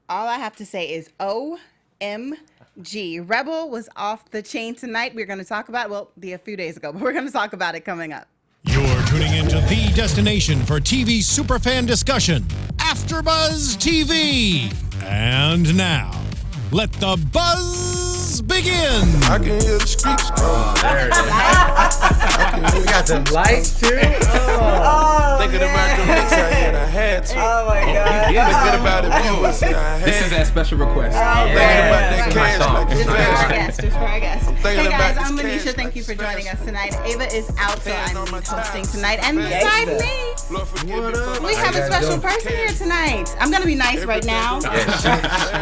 all I have to say is OMG. Rebel was off the chain tonight. We're going to talk about, well, a few days ago, but we're going to talk about it coming up. You're tuning into the destination for TV superfan discussion, AFTERBUZZ TV. And now, let the buzz begin. I can hear the streets. Oh, there it is. We got the lights too. Thinking about the mix out here, and I had to. Oh my God. Thinking about the viewers, and I had This is that special request. Thinking about that This is my cash song. like Just for our fast. guests, just for our guests. Hey thinking guys, about I'm this Lynneisha. cash Thank like you for it's joining fast. us tonight. Ava is out, so Hands I'm on my hosting thighs. tonight. And beside me, Lord, forgive me for we my have a guys special doing? person here tonight. I'm going to be nice right now.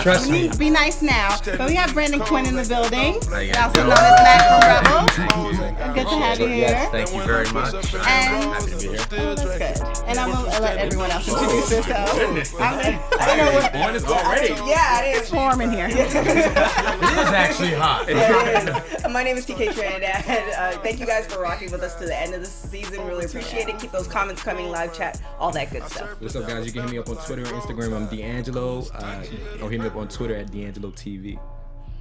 Trust me. Be nice now. But we have Brandon Quinn in the building, How you also guys known doing? as Matt from Rebel. Good to have you here. Yes, thank you very much. And Happy to be here. oh, that's good. And I'm gonna let everyone else introduce themselves. I know what's on. It's already. Yeah, it It's is. warm in here. It is actually hot. My name is TK Trinidad. Thank you guys for rocking with us to the end of this season. Really appreciate it. Keep those comments coming, live chat, all that good stuff. What's up, guys? You can hit me up on Twitter and Instagram. I'm DeAnJilo. Or hit me up on Twitter at DeAnJilo TV.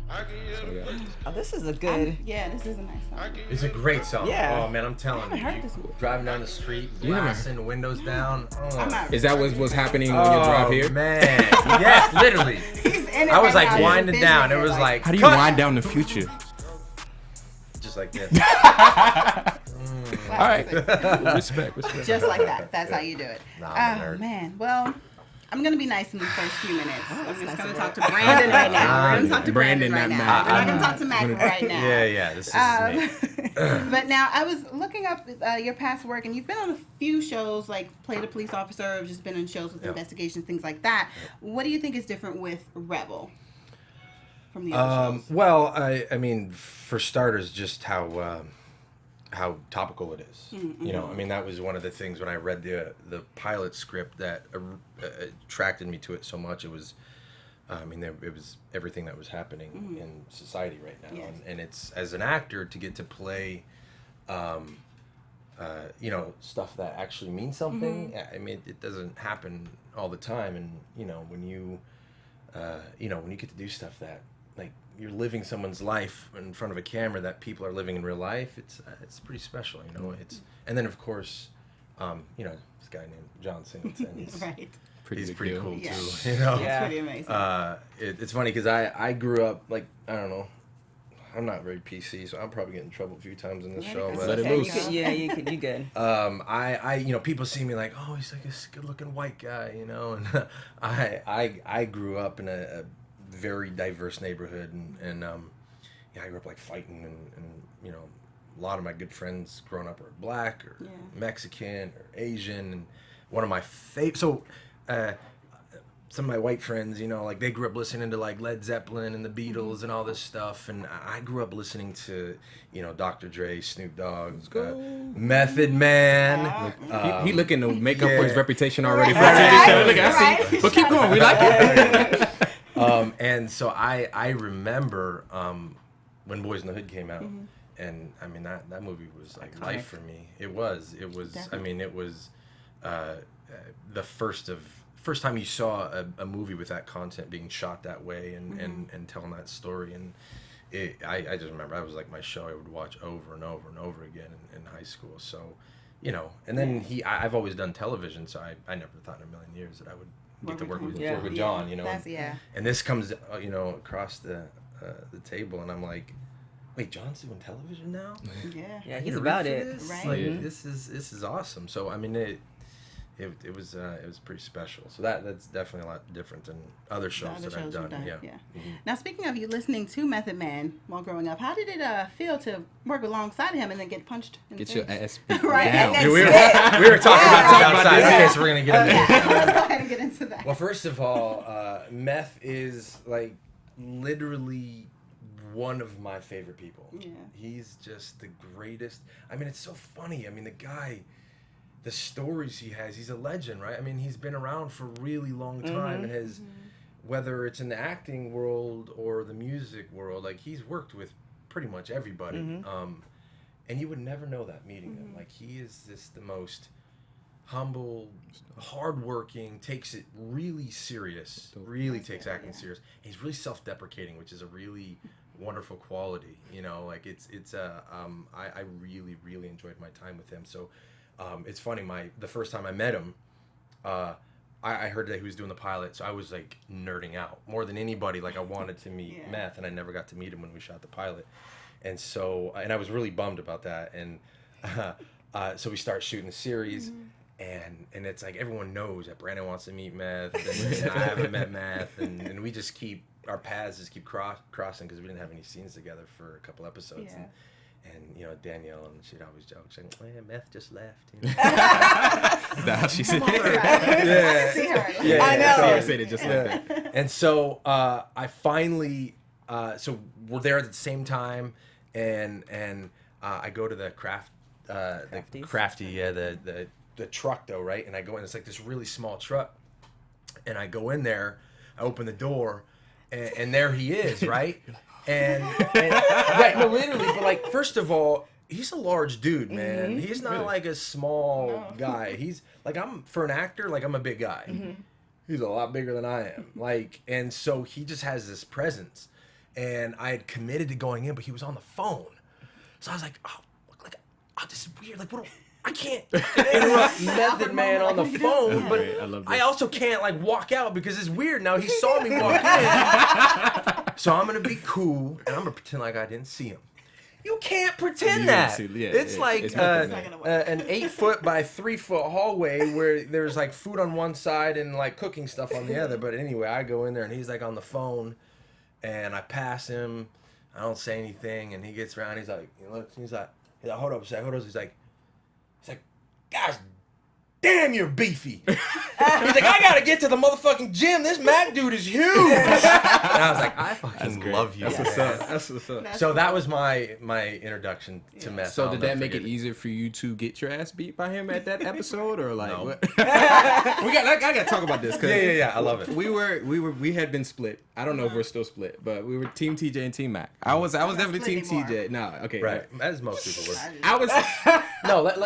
So, yeah. Oh, this is a good. Yeah, this is a nice song. It's a great song. Yeah. Oh man, I'm telling you. heard this one. Driving down the street, You haven't- blasting the windows down. Oh. I'm not. Is that what's happening when you drive here? Man, yes, literally. He's in it I was right like now. winding He's down. It busy. was like How do you cut! wind down the future? Just like this. Wow, All right. that's it. Respect. Just like that. That's how you do it. Nah, I'm a Oh nerd. man. Well, I'm gonna be nice in the first few minutes. I'm just gonna talk to Brandon right now. We're gonna talk to Brandon right Brandon, now. not We're not Mac. gonna talk to Mac right now. Yeah. This is me. But now I was looking up your past work, and you've been on a few shows, like played a police officer, or just been in shows with Yep. investigations, things like that. What do you think is different with Rebel from the other shows? Well, I mean, for starters, just how topical it is. You know, I mean, that was one of the things when I read the pilot script that attracted me to it so much. It was, I mean, it was everything that was happening in society right now, Yes. and it's as an actor to get to play, you know, stuff that actually means something. I mean, it doesn't happen all the time, and you know, when you get to do stuff that like you're living someone's life in front of a camera that people are living in real life, it's pretty special, you know. And then of course, you know, this guy named John Singleton, he's Right. he's pretty cool Yeah. too, you know. It's pretty amazing. It's funny because I grew up like, I don't know, I'm not very PC, so I'm probably getting in trouble a few times in this show. It's But Let it okay. loose. You good. I you know, people see me like, oh, he's like this good-looking white guy, you know, and I grew up in a very diverse neighborhood, and yeah, I grew up like fighting, and you know, a lot of my good friends growing up are black or Mexican or Asian, and one of my some of my white friends, you know, like they grew up listening to like Led Zeppelin and the Beatles and all this stuff, and I grew up listening to, you know, Dr. Dre, Snoop Dogg, Method Man. He looking to make up for his yeah. reputation already. Right. Look, I see. But keep going. We like it. And so I remember when Boys in the Hood came out, and I mean that movie was like life for me. It was. Definitely. I mean, it was the first time you saw a movie with that content being shot that way and telling that story. And I just remember that was like my show I would watch over and over and over again in high school. So, you know, and then I've always done television, so I never thought in a million years that I would get to work with John, you know. And this comes, you know, across the table, and I'm like, wait, John's doing television now? Yeah, he's about it. This? Right. Like, this is awesome. So I mean, it was pretty special. So that's definitely a lot different than other shows that I've done. Yeah. Now, speaking of you listening to Method Man while growing up, how did it feel to work alongside him and then get punched in the Get your face? ass beat Right, down. and we then were talking about Talk this about outside. this. Okay, so we're gonna get into Yeah, it. let's go ahead and get into that. Well, first of all, Meth is like literally one of my favorite people. Yeah. He's just the greatest. I mean, it's so funny. I mean, the guy, the stories he has, he's a legend, right? I mean, he's been around for a really long time and has, whether it's in the acting world or the music world, like he's worked with pretty much everybody. And you would never know that meeting him. Like, he is just the most humble, hardworking, takes it really serious, really takes acting serious. And he's really self-deprecating, which is a really wonderful quality. You know, like I really, really enjoyed my time with him. So it's funny, the first time I met him, I heard that he was doing the pilot, so I was like nerding out more than anybody. Like I wanted to meet Meth, and I never got to meet him when we shot the pilot. And so, and I was really bummed about that. And so we start shooting the series, and it's like everyone knows that Brandon wants to meet Meth, and I haven't met Meth, and we just our paths just keep crossing because we didn't have any scenes together for a couple episodes. Yeah. And you know, Danielle, and she'd always joke, she's like, "Man, Meth just left." You know? She said, Yeah. See her. Yeah, I know. I said it just like that. And so I finally, so we're there at the same time, and I go to the the truck though, right? And I go in, it's like this really small truck, and I go in there, I open the door, and there he is, right? And right, no, literally, but like, first of all, he's a large dude, man. He's not like a small guy. He's like, for an actor, like I'm a big guy. He's a lot bigger than I am. Like, and so he just has this presence. And I had committed to going in, but he was on the phone. So I was like, this is weird. Like, I can't interrupt Method Man on the phone, but I love I this. also can't like walk out because it's weird. Now he saw me walk in. So I'm gonna be cool and I'm gonna pretend like I didn't see him. You can't pretend You that. didn't see- yeah, it's yeah, like it's not gonna work. an 8-foot by 3-foot hallway where there's like food on one side and like cooking stuff on the other. But anyway, I go in there and he's like on the phone, and I pass him. I don't say anything, and he gets around. He's like, he's like, hold up a sec, hold up. He's like, gosh damn, you're beefy. He's like, I gotta get to the motherfucking gym. This Mac dude is huge. And I was like, I fucking love you. That's what's man. up. That's what's up. So that was my introduction to Meth. So I'll did never that make it forget easier for you to get your ass beat by him at that episode, or like? No. What? I gotta talk about this. Cause Yeah. I love it. We had been split. I don't know if we're still split, but we were Team TJ and Team Mac. I was definitely Team split TJ. No, okay, Right, as most people would. I was. No, let's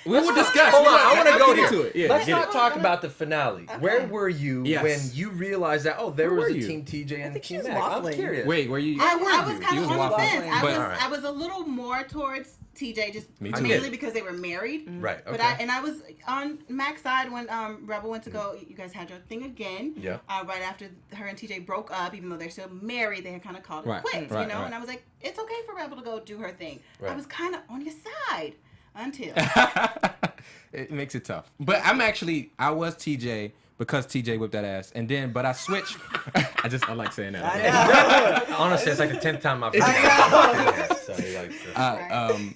We will discuss. hold on. I want to go get into here. it. Yeah, Let's get not it. talk about the finale. Where were you Yes. when you realized that? Oh, there Where was were a you? Team TJ and think she Team was Mac. I'm waffling. curious. Wait, were you? I was kind You of was on the waffling. fence. But- I was a little more towards TJ, just Me too. mainly because they were married. Right. Okay. But I was on Mac's side when Rebel went to go. You guys had your thing again. Yeah. Right after her and TJ broke up, even though they're still married, they had kind of called it Right, quits, right, you know. right. And I was like, it's okay for Rebel to go do her thing. Right. I was kind of on your side until. It makes it tough. But I was TJ because TJ whipped that ass, but I switched. I like saying that. I know. Honestly, it's like the 10th time I've heard that. So,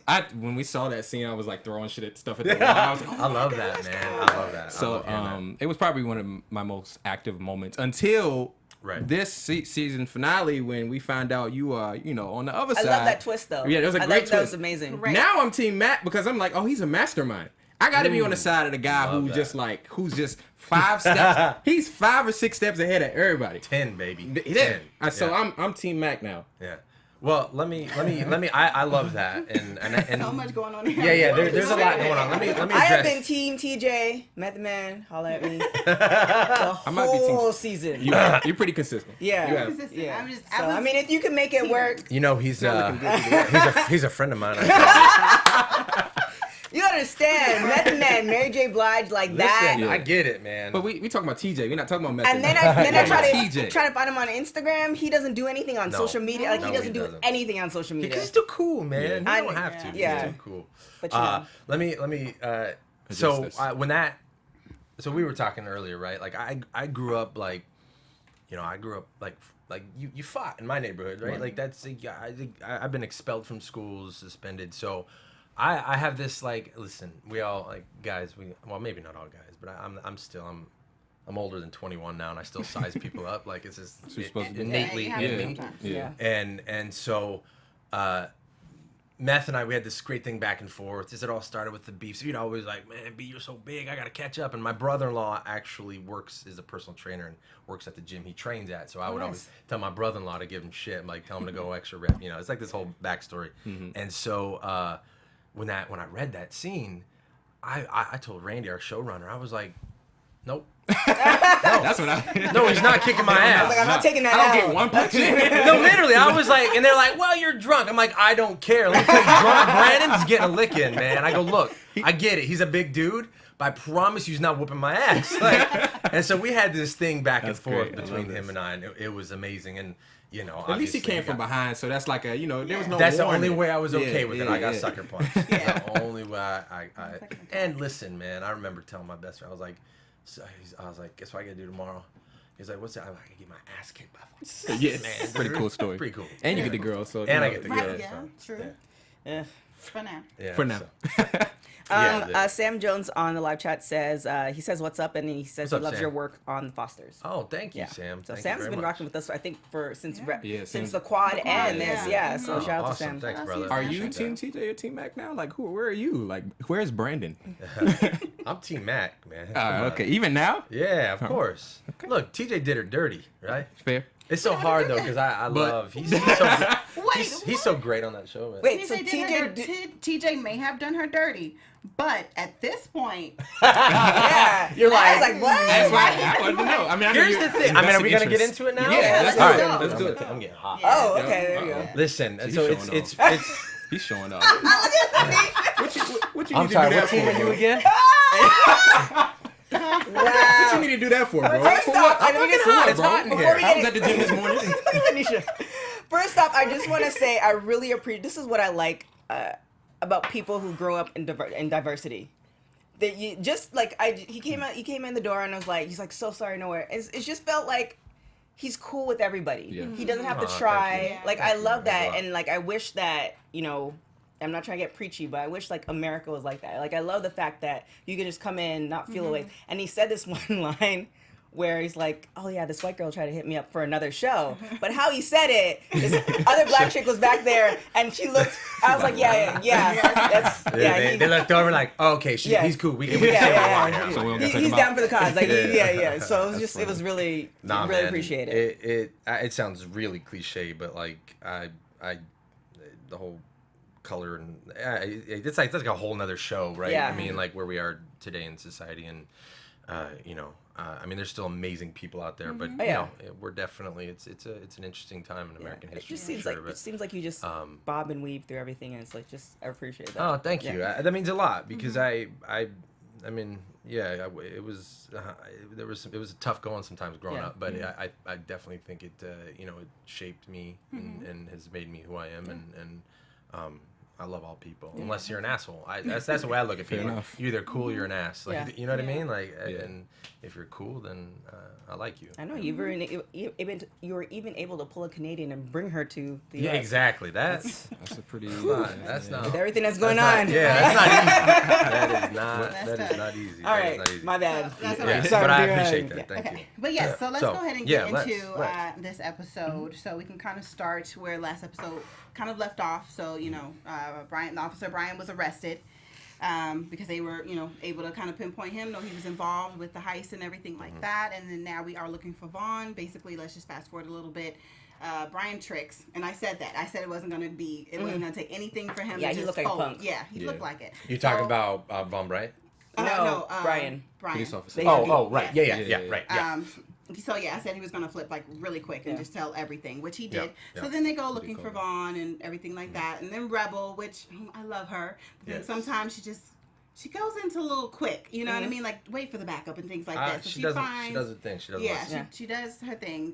like, When we saw that scene, I was like throwing stuff at the wall. I was like, I love that, man. I love that. I so love hearing that. it was probably one of my most active moments until Right. this season finale when we found out you are, on the other I side. love that twist though. Yeah, it was a I great like twist. that was amazing. Right. Now I'm Team Matt because I'm like, oh, he's a mastermind. I got to be on the side of the guy Love who that. who's just 5 steps. He's 5 or 6 steps ahead of everybody. 10, baby. Yeah. 10. So Yeah. I'm Team Mac now. Yeah. Well, let me. I love that, and So much going on here. Yeah. There's a lot going on. Let me I have address. been Team TJ, Method Man, holla at me. The I might be Team- whole season. You're pretty consistent. Yeah. You have- Consistent. Yeah. I'm just, So, I was, I mean, if you can make it work, You know, he's he's a friend of mine. you understand. Method Man, Mary J. Blige, like Listen, that. Yeah. I get it, man. But we talking about TJ. We're not talking about Method. And then I try TJ. to find him on Instagram. He doesn't do anything on No. social media. Like No, he doesn't he do doesn't. anything on social media. Because he's too cool, man. I You don't know. have to. Yeah. He's too cool. But you know. Let me. So when that, so we were talking earlier, right? Like I grew up like, I grew up like you fought in my neighborhood, right? Like that's I've been expelled from schools, suspended. So I have this like, listen, we all like guys. Well maybe not all guys, but I'm older than 21 now, and I still size people up. Like it's just you're supposed to do. innately Yeah, in you me. have to sometimes. Yeah. And so Meth and I, we had this great thing back and forth. It all started with the beef. So you'd always like, man, B, you're so big, I gotta catch up. And my brother-in-law actually is a personal trainer and works at the gym he trains at. So I would always tell my brother-in-law to give him shit, like tell him to go extra rep. It's like this whole backstory. And so when I read that scene, I told Randy, our showrunner, I was like, nope. That's what I. No, he's not kicking my I was ass. like, I'm not taking that I don't out. get one punch in. No, literally, I was like, and they're like, well, you're drunk. I'm like, I don't care. Let me tell you, drunk Brandon's getting a lick in, man. I go, look, I get it. He's a big dude, but I promise you he's not whooping my ass. Like, and so we had this thing back and That's forth great. I between love him this. and I, and it was amazing. And, you know, At least he obviously came from got- behind, so that's like a there was no. That's the warning. only way I was okay Yeah, with it. yeah, I got yeah. sucker punched. That's the only way I and listen, man, I remember telling my best friend, I was like, guess what I gotta do tomorrow? He's like, what's that? I'm like, I can get my ass kicked by football. Yes, Man, pretty cool story. Pretty cool. And you get the girl, so And I get the Right, girl. yeah, so, true. Yeah. For now. yeah, for now. so. Yeah, Sam Jones on the live chat says he says what's up, and he says What's he up, loves Sam? your work on Fosters. Oh, thank you, Yeah. Sam. So Thank you Sam's very been much. rocking with us, I think, since Yeah, since Sam. the quad quad, and yeah. this. Yeah. So Oh, shout out to awesome. Sam. Thanks, Shout out to brother. Are Yeah, you sure. Team TJ or Team Mac now? Like, where are you? Like, where's Brandon? I'm Team Mac, man. Ah, Come on. okay, even now? Yeah, of course. Look, TJ did her dirty, right? Fair. It's so hard though because I But- love he's Wait, he's so great on that show, man. Wait, so TJ, did her TJ, TJ may have done her dirty, but at this point, yeah, You're I was like, like, what? That's why I wanted to know. I mean, I know Here's you're the thing. I mean, are we gonna get invested into it now? Yeah, let's do All it. right, Let's do it. I'm getting hot. Oh, okay, there you go. Listen, and He's so showing it's He's showing off. What you I'm need sorry. to do What that team for, are you bro? again? What you Wow. need to do that for, bro? First For off, what? I mean, For what, it's bro? hot in Before here. we I get was at the gym this morning. Lynneisha. First off, I just want to say I really appreciate. This is what I like about people who grow up in diversity. That you just like he came in the door and I was like, he's like, so sorry, nowhere. It just felt like he's cool with everybody. Yeah. He doesn't have to Aw, try. thank you. Yeah. Like Thank I you. love that, Thanks a lot. and like I wish that I'm not trying to get preachy, but I wish like America was like that. Like I love the fact that you can just come in, not feel away. And he said this one line where he's like, "Oh yeah, this white girl tried to hit me up for another show," but how he said it, this other black chick was back there, and she looked. I was like, "Yeah, that's Yeah, they looked over like, oh, okay, Yeah. he's cool. We can yeah, say yeah, what we yeah. want So we don't now. gotta He's talk down about- for the cause. Like, Yeah. yeah. So it was That's it was really, Nah, really man, appreciate it. It sounds really cliche, but like I the whole color and it's like a whole nother show, right? Yeah. I mean, like where we are today in society, and I mean, there's still amazing people out there, but Oh, yeah. we're definitely it's an interesting time in American It history. just for seems sure, like but, it seems like you just bob and weave through everything, and it's like just I appreciate that. Oh, thank you. Yeah. That means a lot because I mean, yeah, it was it was tough going sometimes growing Yeah. up, but I definitely think it it shaped me and has made me who I am, and I love all people unless you're an asshole. That's the way I look at Fair people. enough. You're either cool or you're an ass. Like Yeah. you know what I Yeah. mean? Like Yeah. and if you're cool, then I like you. I know you were even able to pull a Canadian and bring her to the Yeah, US. exactly. That's That's a pretty. that's not. With everything that's going not- on. Yeah, that's not easy. That is not. That's That is tough. not easy. All That is right, not easy. my bad. That's all Yeah, right. Sorry, but I dear. appreciate that. Yeah. Thank you. But yes, so let's So, go ahead and yeah, get let's. into this episode, so we can kind of start where last episode kind of left off. So the officer Brian was arrested because they were able to kind of pinpoint him. Know he was involved with the heist and everything like that. And then now we are looking for Vaughn. Basically, let's just fast forward a little bit. Brian tricks, and I said it wasn't going to be. It wasn't going to take anything for him. Yeah, to he just looked like a fold. punk. Yeah, he looked like it. You talking So- about Von Bright? No, Brian. Police officer. They- Right. Yeah. Yeah. Right. Yeah. So yeah, I said he was gonna flip like really quick and Yeah. just tell everything, which he Yeah, did. yeah. So then they go looking call for it? Vaughn and everything like that, and then Rebel, which I love her. But then Yes. sometimes she goes into a little quick, you know what I mean? Like wait for the backup and things like that. So She does finds, her thing. She does. yeah, Yeah. she does her thing.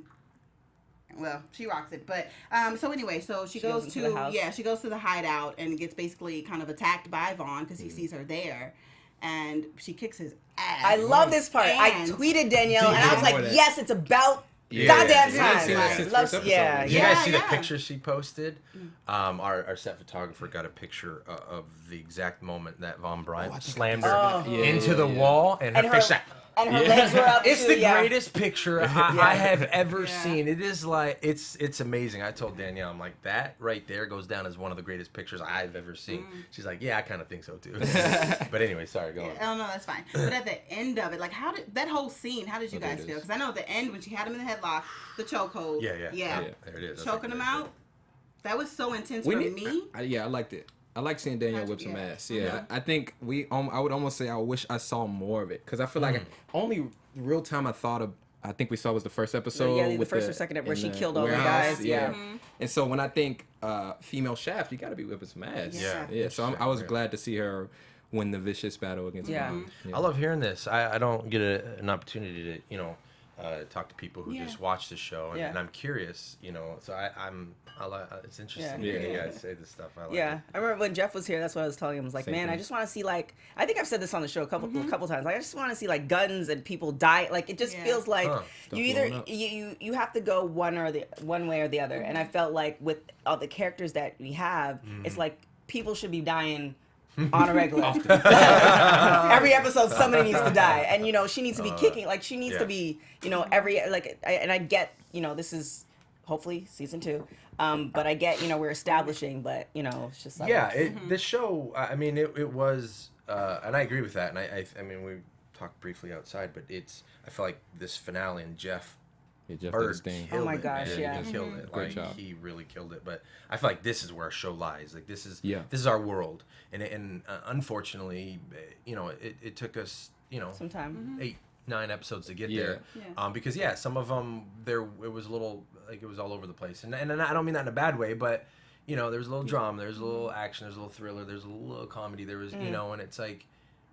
Well, she rocks it, but so anyway, so she goes goes into to the house. she goes to the hideout and gets basically kind of attacked by Vaughn because he sees her there, and she kicks his ass. I love this part. I And- tweeted Danielle, and I was More like, that. yes, it's about Yeah. goddamn We didn't time. see that since Love- first episode. yeah, Did you yeah. guys see the yeah. pictures she posted? Our set photographer got a picture of the exact moment that Von Bryant slammed her Oh. into the wall, and her And face. and her legs were up. It's too, the yeah. greatest picture I have ever Yeah. seen. It is like it's amazing. I told Danielle, I'm like, that right there goes down as one of the greatest pictures I've ever seen. She's like, yeah, I kind of think so too. But anyway, sorry, go on. Oh no, that's fine. But at the end of it, like, how did that whole scene? How did you Oh, there guys it feel? is. Because I know at the end when she had him in the headlock, the chokehold. Yeah. There it is. That's Choking like- him out. That was so intense We for need, me. I liked it. I like seeing Danielle whip some ass. Yeah, I think I would almost say I wish I saw more of it because I feel like only real time I thought of. I think we saw was the first episode. Yeah, the first or second where she killed all the guys. Yeah. And so when I think female Shaft, you got to be whipping some ass. Yeah. So I was glad to see her win the vicious battle against Mom. I love hearing this. I don't get an opportunity to talk to people who just watch the show, and I'm curious. So it's interesting to hear you guys say this stuff. I like it. I remember when Jeff was here. That's what I was telling him. I was like, man, I just want to see I think I've said this on the show a couple times. I just want to see guns and people die. It just feels like you either you have to go one way or the other. And I felt like with all the characters that we have, it's like people should be dying on a regular. Every episode somebody needs to die, and she needs to be kicking. She needs to be every and I get this is hopefully season 2. But I get, we're establishing, but it's just this show. I mean, it was, and I agree with that. And I mean, we talked briefly outside, but I feel like this finale and Jeff Bird killed oh my gosh, he killed it. Great job. He really killed it. But I feel like this is where our show lies. This is our world, and unfortunately, it took us some time. 8-9 episodes to get there. Because some of them it was a little it was all over the place, and I don't mean that in a bad way, but there was a little drama, there's a little action, there's a little thriller, there's a little comedy, there was and it's like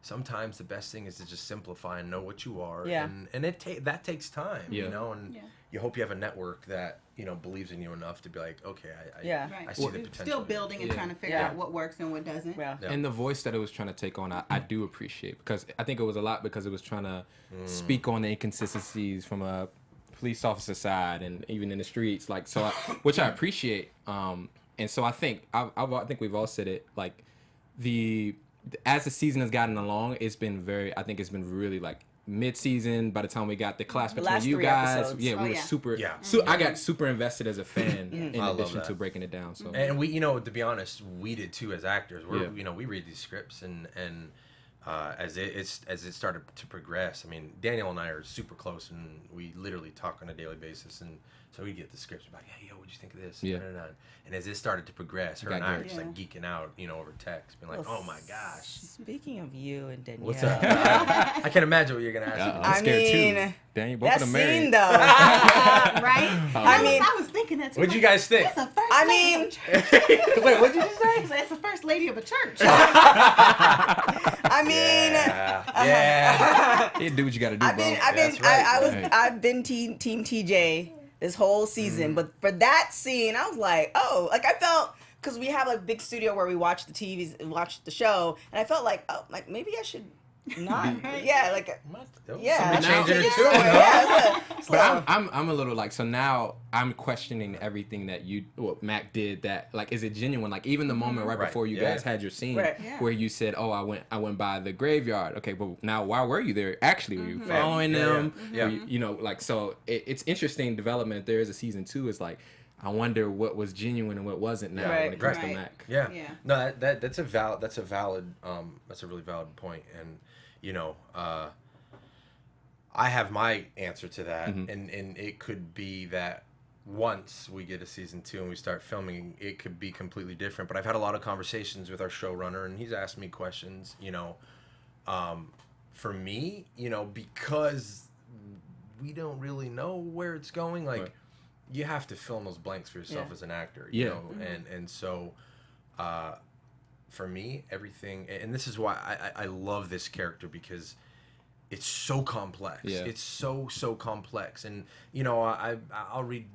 sometimes the best thing is to just simplify and know what you are, and that takes time, and you hope you have a network that believes in you enough to be like, okay, I see the potential. Still building and trying to figure out what works and what doesn't. And the voice that it was trying to take on, I do appreciate, because I think it was a lot because it was trying to speak on the inconsistencies from a police officer side and even in the streets, which I appreciate. And so I think we've all said it, as the season has gotten along, it's been really mid-season. By the time we got the clash between you guys, we were super. So I got super invested as a fan in addition to breaking it down. So and we, to be honest, we did too as actors. We read these scripts and as it started to progress. I mean, Daniel and I are super close, and we literally talk on a daily basis, and so we get the scripts like, hey, yo, what'd you think of this? And as it started to progress, her and I are just geeking out, over text, being like, oh my gosh. Speaking of you and Danielle, what's up? I can imagine what you're gonna ask. I'm scared too. Daniel, both of them married. Scene though, right? I was thinking that too. What'd you guys think? That's the first lady of a church. Wait, what'd you just say? That's the first lady of a church. I mean, you do what you gotta do, I've been team TJ this whole season, but for that scene, I was like, I felt, because we have a big studio where we watch the show, and I felt like, maybe I should not, changing it too. But I'm a little so now I'm questioning everything that Mac did. That is it genuine? Even the moment right before you guys had your scene where you said, "Oh, I went by the graveyard." Okay, but now why were you there? Actually, were you following them? So it's interesting development. There is a season 2. It's I wonder what was genuine and what wasn't now when it comes to Mac. No, that's a really valid point, and I have my answer to that, and it could be that once we get a season 2 and we start filming, it could be completely different. But I've had a lot of conversations with our showrunner, and he's asked me questions. For me, because we don't really know where it's going, you have to fill in those blanks for yourself as an actor, you know, and so for me, everything, and this is why I love this character, because it's so complex. It's so complex, and I'll read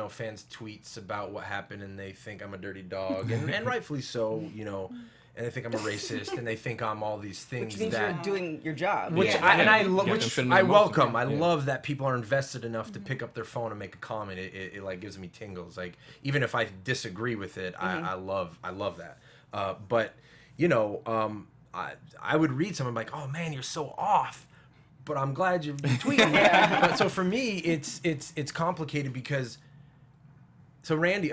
fans' tweets about what happened, and they think I'm a dirty dog, and rightfully so, and they think I'm a racist, and they think I'm all these things. Which means you're doing your job. I welcome. I love that people are invested enough to pick up their phone and make a comment. It gives me tingles. Even if I disagree with it, I love that. But I would read something like, "Oh man, you're so off," but I'm glad you're tweeting. But so for me, it's complicated because. So Randy,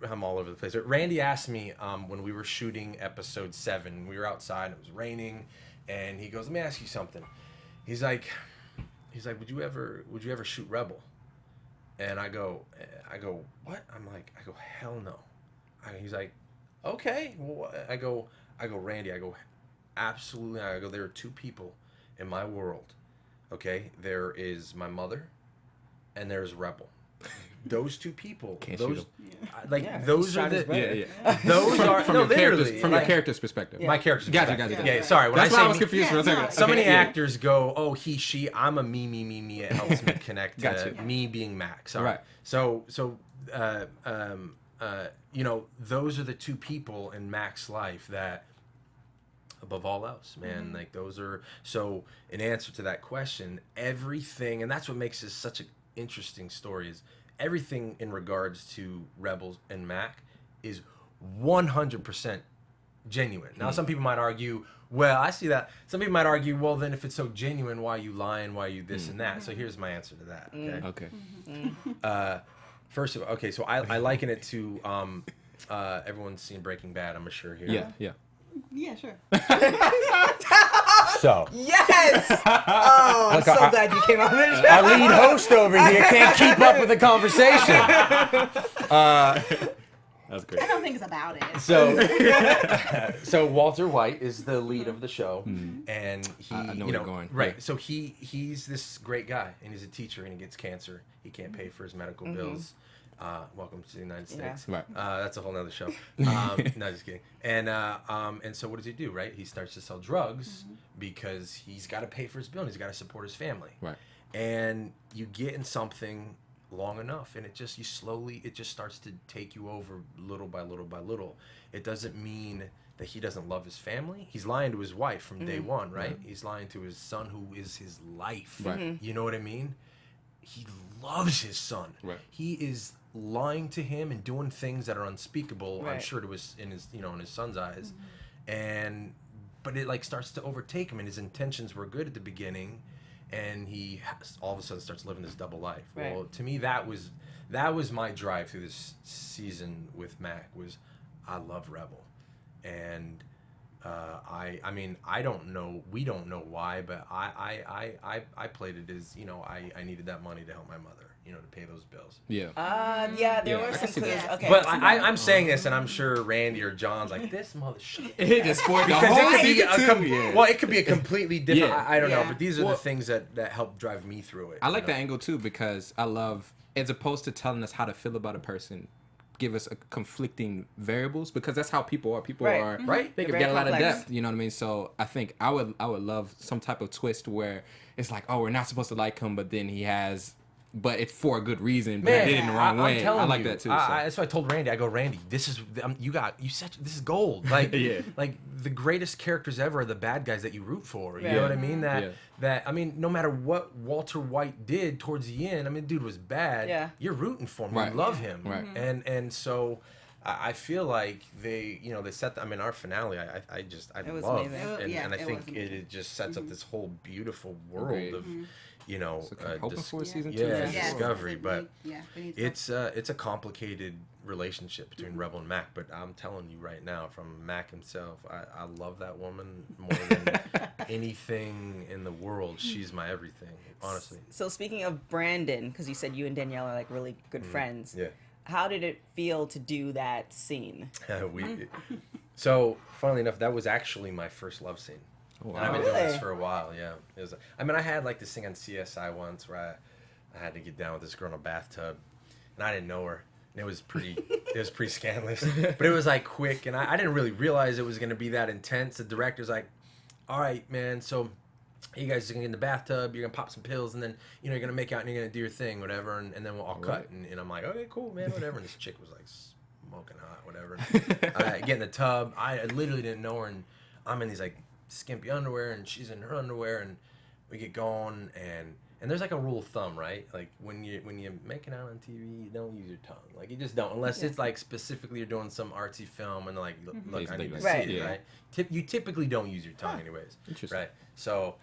I'm all over the place. Randy asked me when we were shooting episode 7, we were outside, it was raining, and he goes, "Let me ask you something." He's like, "Would you ever shoot Rebel?" And I go, "What?" I go, "Hell no." He's like, okay. Well, I go, Randy, I go, absolutely. I go, there are two people in my world. Okay, there is my mother, and there's Rebel. Those two people, those those are the those are from your character's perspective. My character's perspective. Gotcha. Yeah, sorry. When That's I why say I was confused for a second. So many actors go, oh, he, she. I'm a me. It helps me connect to me being Max. Right. So you know, those are the two people in Mac's life that, above all else, man, like those are. So in answer to that question, everything, and that's what makes this such an interesting story, is everything in regards to Rebels and Mac is 100% genuine. Now, some people might argue, well, I see that. Some people might argue, well, then if it's so genuine, why are you lying? Why are you this and that? So here's my answer to that. Okay. First of all, okay, so I liken it to everyone's seen Breaking Bad, I'm sure here. Yeah, sure. So. Yes! Oh, I'm so glad you came on this show. Our lead host over here can't keep up with the conversation. That's great. I don't think it's about it. So Walter White is the lead of the show, and he, I know you know, where you're going. right? So he's this great guy, and he's a teacher, and he gets cancer. He can't pay for his medical bills. Welcome to the United States. Right. That's a whole nother show. No, just kidding. And so what does he do? Right? He starts to sell drugs because he's got to pay for his bill, and he's got to support his family. Right. And you get in something long enough, and it just starts to take you over little by little by little. It doesn't mean that he doesn't love his family. He's lying to his wife from day one, right? He's lying to his son, who is his life. Right. You know what I mean? He loves his son. Right. He is lying to him and doing things that are unspeakable, I'm sure, to his in his son's eyes. But it like starts to overtake him, and his intentions were good at the beginning, and he all of a sudden starts living this double life. Right. Well, to me, that was my drive through this season with Mac. Was I love Rebel, and I mean, I don't know, we don't know why, but I played it as, you know, I needed that money to help my mother, you know, to pay those bills. There were some clues. Okay. But I'm saying this, and I'm sure Randy or John's like, this mother shit. It just spoiled the Because whole it could be season well, it could be a completely different. Yeah. I don't know, but these are the things that help drive me through it. I like that angle too, because I love, as opposed to telling us how to feel about a person, give us a conflicting variables, because that's how people are. People are right. They can get a lot of depth. You know what I mean? So I think I would love some type of twist where it's like, oh, we're not supposed to like him, but then he has. But it's for a good reason. But Man, did it in the wrong way. I like that too. That's why I told Randy. I go, Randy, this is this is gold. Like, like the greatest characters ever are the bad guys that you root for. You know what I mean? That I mean, no matter what Walter White did towards the end, I mean, dude was bad. Yeah. You're rooting for him. Right. You love him. Right. And so I feel like they set. I mean, our finale. I love, amazing. and I think it just sets up this whole beautiful world of. You know, so hoping for season 2. Discovery, but it's a complicated relationship between Rebel and Mac. But I'm telling you right now, from Mac himself, I love that woman more than anything in the world. She's my everything, honestly. So speaking of Brandon, because you said you and Danielle are like really good friends. Yeah. How did it feel to do that scene? So, funnily enough, that was actually my first love scene. Wow. And I've been doing this for a while, yeah. It was, I mean, I had like this thing on CSI once where I had to get down with this girl in a bathtub, and I didn't know her. And it was pretty scandalous. But it was like quick, and I didn't really realize it was going to be that intense. The director's like, all right, man, so you guys are going to get in the bathtub, you're going to pop some pills, and then, you know, you're going to make out and you're going to do your thing, whatever, and then we'll all cut. And I'm like, okay, cool, man, whatever. And this chick was like smoking hot, whatever. I get in the tub. I literally didn't know her, and I'm in these like skimpy underwear, and she's in her underwear, and we get going, and there's like a rule of thumb, right? Like when you're making out on TV, you don't use your tongue. Like you just don't, unless it's like specifically you're doing some artsy film and they're like, look, I need to see it, right? You typically don't use your tongue anyways, right? So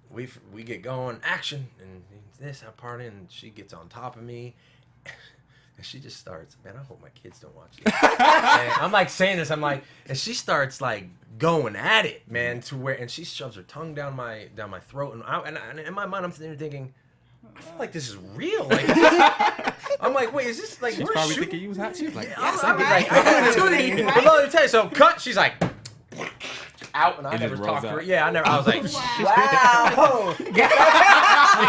we get going, action, and this I'm partying, and she gets on top of me. And she just starts, man, I hope my kids don't watch this. And I'm like saying this, I'm like, and she starts like going at it, man, to where, and she shoves her tongue down my throat, and in my mind I'm sitting there thinking, I feel like this is real. Like, I'm like, wait, is this like? She's we're probably shooting? thinking you was hot. She was like, Yes, yes, I'm I'm like, I opportunity. But let me tell you, so cut. She's like, out, and I It never just talked rolls to her. out. Yeah, I never. I was like, Wow. you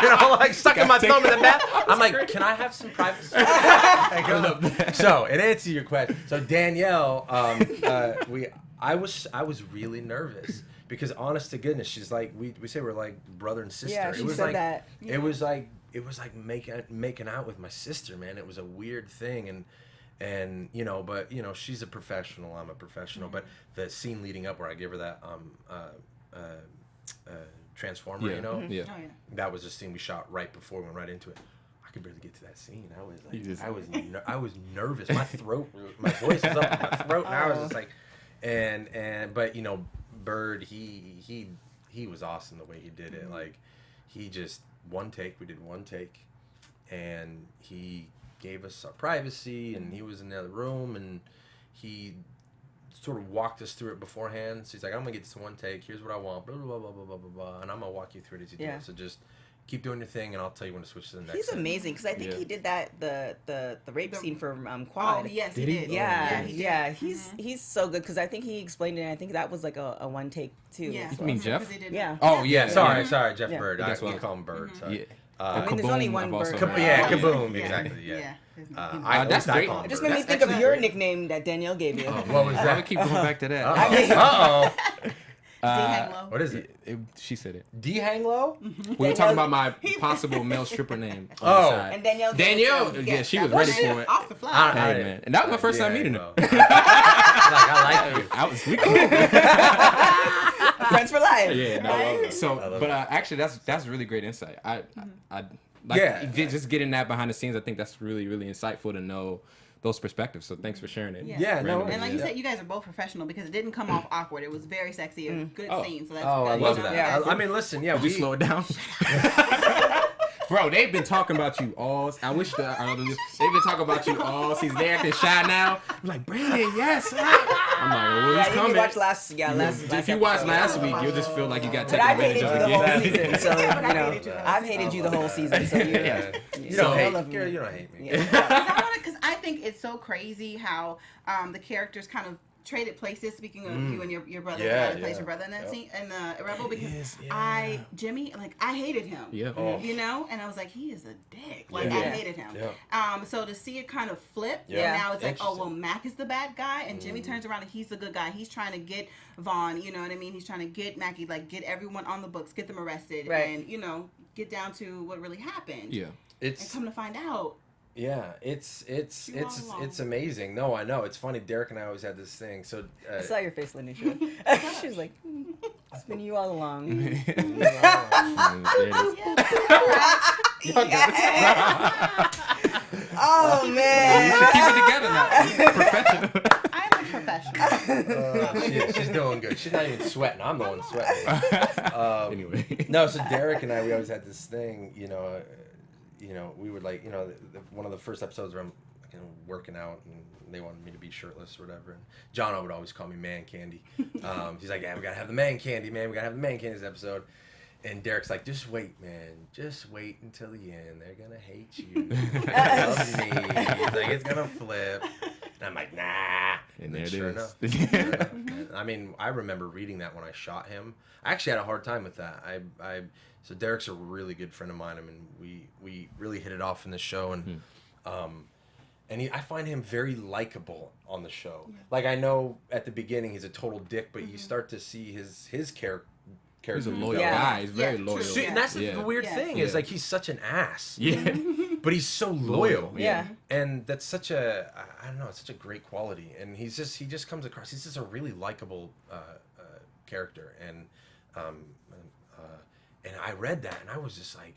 know, like sucking my thumb in the back. I'm like, can I have some privacy? So, in answer to your question, so Danielle, I was really nervous because, honest to goodness, she's like, we say we're like brother and sister. Yeah, she it was said like, that. It was like making out with my sister, man. It was a weird thing, and you know, but you know, she's a professional, I'm a professional. But the scene leading up where I give her that transformer, you know, Oh, that was a scene we shot right before we went right into it. I could barely get to that scene. I was like, I was nervous. My voice was up in my throat, and I was just like, but you know, Bird, he was awesome the way he did it. Like, he just one take. We did one take, and he gave us our privacy, and he was in the other room, and he sort of walked us through it beforehand. So he's like, I'm gonna get this one take. Here's what I want. Blah blah blah blah blah blah blah. And I'm gonna walk you through it as you do it. So just keep doing your thing, and I'll tell you when to switch to the next. He's amazing because I think he did that the rape scene for Quad. Oh yes, he did. Yeah, he's so good because I think he explained it. And I think that was like a one take too. Yeah. You mean Jeff? Yeah. Oh yeah. Sorry, Jeff Bird. That's We what call him Bird. Sorry. Yeah. I mean, there's only Kaboom, one I've also Bird. heard. Kaboom. Exactly. Yeah. That's great. call him It just Bird. made me think of your nickname that Danielle gave you. What was I that? would keep going back to that. Uh-oh. Hang low. What is it? She said it. D hang low? We were talking about my possible male stripper name. On Oh. the side. And Danielle. Yeah, she was ready for it. Off the fly. Hey man, and that was my first time meeting her. I like you. I was sweet. Friends for life. Yeah, no, so love but actually that's really great insight. I like just getting that behind the scenes. I think that's really insightful to know those perspectives. So thanks for sharing it. Yeah, no, And like you said, you guys are both professional because it didn't come off awkward. It was very sexy, a good scene. So that's Oh, I good. love You know, that. yeah. I mean, listen, Would you slow it down? Bro, they've been talking about you all. I wish they've been talking about you all season. They acting shy now. I'm like, Brandon, yes. I'm like, well, he's Yeah, coming. you watched last If you watched last week, you'll just feel like you got But taken I've advantage hated of you the whole again. season, so you know, I've hated you the whole season. So You don't hate love me. me. You don't hate me. Because I think it's so crazy how the characters kind of traded places. Speaking of you and your brother, plays your brother in that scene in the Rebel because Jimmy, like I hated him. Yeah. You know, and I was like, he is a dick. Like I hated him. So to see it kind of flip, and now it's like, oh well, Mac is the bad guy, and Jimmy turns around and he's the good guy. He's trying to get Vaughn. You know what I mean? He's trying to get Mackie, like get everyone on the books, get them arrested, and you know, get down to what really happened. Yeah. And come to find out. Yeah, it's amazing. No, I know. It's funny. Derek and I always had this thing. So I saw your face, Lynneisha. She was like, it's been you all along. Oh man! You should keep it together now. Professional. I'm a professional. she's doing good. She's not even sweating. I'm the one sweating. Anyway. No, so Derek and I, we always had this thing. You know, we would like, you know, one of the first episodes where I'm working out and they wanted me to be shirtless or whatever. And John would always call me Man Candy. He's like, yeah, we gotta have the Man Candy, man. We gotta have the Man Candy this episode. And Derek's like, just wait, man. Just wait until the end. They're gonna hate you. They love me. He's like, it's gonna flip. And I'm like, nah. And there it sure is. enough. I mean, I remember reading that when I shot him. I actually had a hard time with that. So Derek's a really good friend of mine. I mean, we really hit it off in the show, and I find him very likable on the show. Yeah. Like, I know at the beginning he's a total dick, but you start to see his character. He's a loyal guy. He's very loyal. See, and that's the weird thing is like he's such an ass. Yeah. But he's so loyal. Yeah. And that's such a it's such a great quality. And he just comes across. He's just a really likable character. And I read that and I was just like,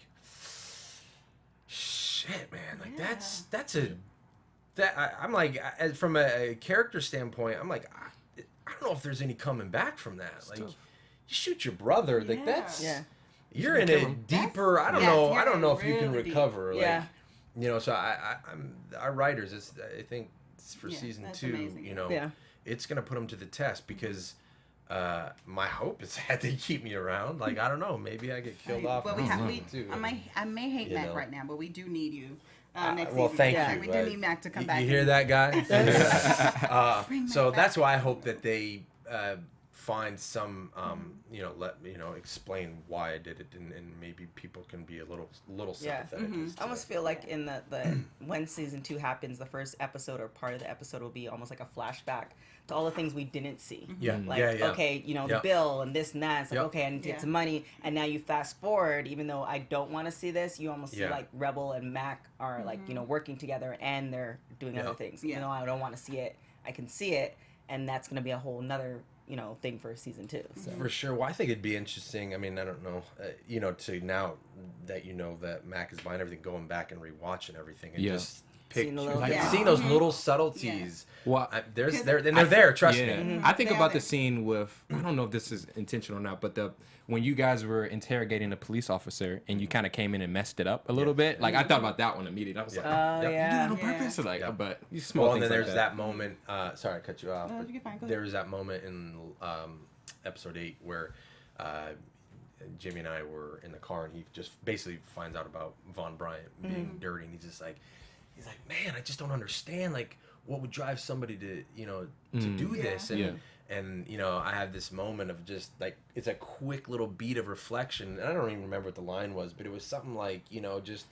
shit, man. Like I'm like, from a character standpoint, I'm like, I don't know if there's any coming back from that. Like, you shoot your brother, like that's you're in a deeper. I don't know if you can recover. Like, you know. So I'm our writers. I think for season 2, amazing. You know, it's gonna put them to the test because my hope is that they keep me around. Like, I don't know, maybe I get killed off. Well, I may hate Mac right now, but we do need you. Next well, season. thank yeah, you. We do need Mac to come back. You hear that, guy? So back. that's why I hope that they find some, explain why I did it, and maybe people can be a little sympathetic. I almost feel like in the when season 2 happens, the first episode or part of the episode will be almost like a flashback to all the things we didn't see. Yeah. Like, okay, the bill and this and that. It's like, okay, I need to get some money. And now you fast forward, even though I don't want to see this, you almost see like Rebel and Mac are like, working together and they're doing other things. Even though I don't want to see it, I can see it. And that's going to be a whole nother, thing for season 2. So. For sure. Well, I think it'd be interesting. I mean, I don't know, to now that that Mac is buying everything, going back and rewatching everything and just seeing those little subtleties. Well, they're there. Trust me. I think about the scene with, I don't know if this is intentional or not, but when you guys were interrogating a police officer and you kind of came in and messed it up a little bit. Like, I thought about that one immediately. I was like, you did that on purpose. Like, but you small things. And then like there's that moment. Sorry, I cut you off. No, you're fine. Go ahead. There was that moment in episode 8 where Jimmy and I were in the car, and he just basically finds out about Von Bryant being dirty, and he's like, man, I just don't understand, like, what would drive somebody to do this, and I had this moment of just like, it's a quick little beat of reflection, and I don't even remember what the line was, but it was something like, just,